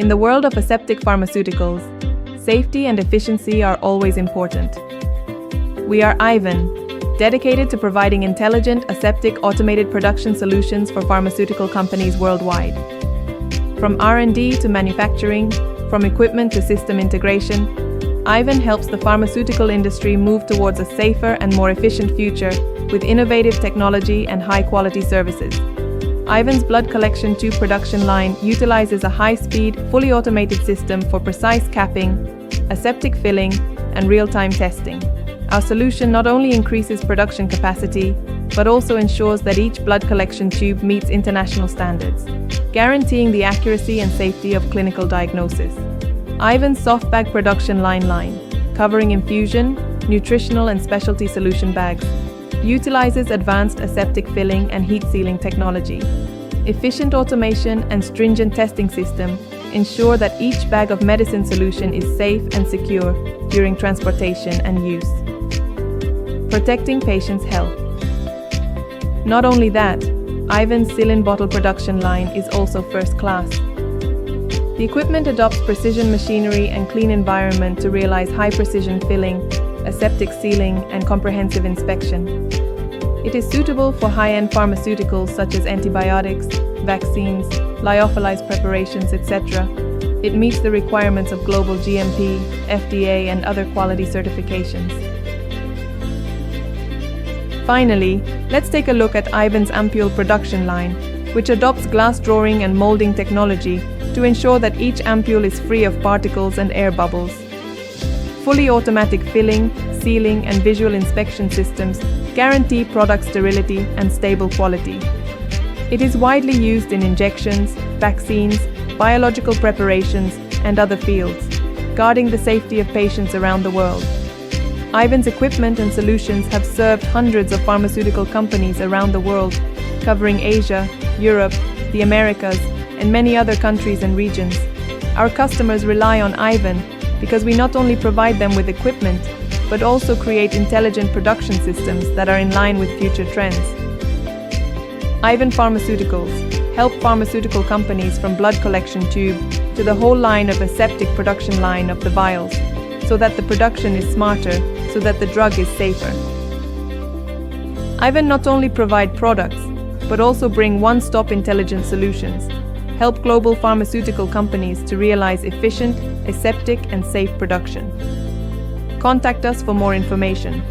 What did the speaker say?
In the world of aseptic pharmaceuticals, safety and efficiency are always important. We are IVEN, dedicated to providing intelligent, aseptic, automated production solutions for pharmaceutical companies worldwide. From R&D to manufacturing, from equipment to system integration, IVEN helps the pharmaceutical industry move towards a safer and more efficient future with innovative technology and high-quality services. IVEN's blood collection tube production line utilizes a high-speed, fully automated system for precise capping, aseptic filling, and real-time testing. Our solution not only increases production capacity, but also ensures that each blood collection tube meets international standards, guaranteeing the accuracy and safety of clinical diagnosis. IVEN's soft bag production line, covering infusion, nutritional and specialty solution bags, utilizes advanced aseptic filling and heat sealing technology. Efficient automation and stringent testing system ensure that each bag of medicine solution is safe and secure during transportation and use, protecting patients' health. Not only that, IVEN's seal bottle production line is also first class. The equipment adopts precision machinery and clean environment to realize high-precision filling, aseptic sealing, and comprehensive inspection. It is suitable for high-end pharmaceuticals such as antibiotics, vaccines, lyophilized preparations, etc. It meets the requirements of global GMP, FDA, and other quality certifications. Finally, let's take a look at IVEN's ampule production line, which adopts glass drawing and molding technology to ensure that each ampule is free of particles and air bubbles. Fully automatic filling, sealing, and visual inspection systems guarantee product sterility and stable quality. It is widely used in injections, vaccines, biological preparations, and other fields, guarding the safety of patients around the world. IVEN's equipment and solutions have served hundreds of pharmaceutical companies around the world, covering Asia, Europe, the Americas, and many other countries and regions. Our customers rely on IVEN because we not only provide them with equipment, but also create intelligent production systems that are in line with future trends. IVEN Pharmaceuticals help pharmaceutical companies from blood collection tube to the whole line of aseptic production line of the vials, so that the production is smarter, so that the drug is safer. IVEN not only provide products, but also bring one-stop intelligent solutions, help global pharmaceutical companies to realize efficient, aseptic, and safe production. Contact us for more information.